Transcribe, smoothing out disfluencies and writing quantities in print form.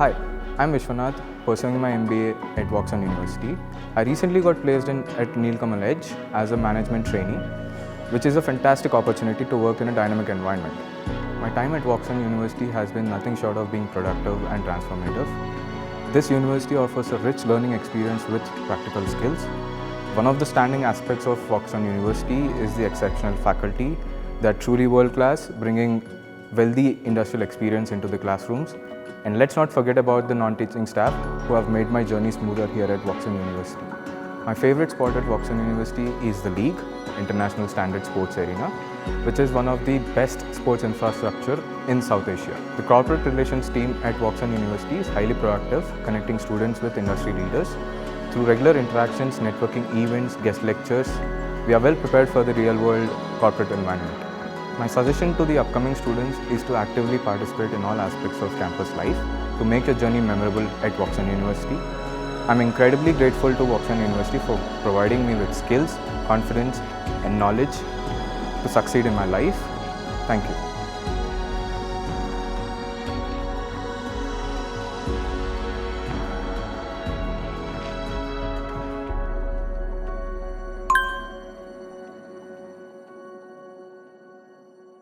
Hi, I'm Vishwanath, pursuing my MBA at Woxsen University. I recently got placed at Nilkamal as a management trainee, which is a fantastic opportunity to work in a dynamic environment. My time at Woxsen University has been nothing short of being productive and transformative. This university offers a rich learning experience with practical skills. One of the standing aspects of Woxsen University is the exceptional faculty. They are truly world-class, bringing wealthy industrial experience into the classrooms. And let's not forget about the non-teaching staff who have made my journey smoother here at Woxsen University. My favorite spot at Woxsen University is the League, International Standard Sports Arena, which is one of the best sports infrastructure in South Asia. The corporate relations team at Woxsen University is highly proactive, connecting students with industry leaders. Through regular interactions, networking events, guest lectures, we are well prepared for the real-world corporate environment. My suggestion to the upcoming students is to actively participate in all aspects of campus life to make your journey memorable at Woxsen University. I'm incredibly grateful to Woxsen University for providing me with skills, confidence, and knowledge to succeed in my life. Thank you.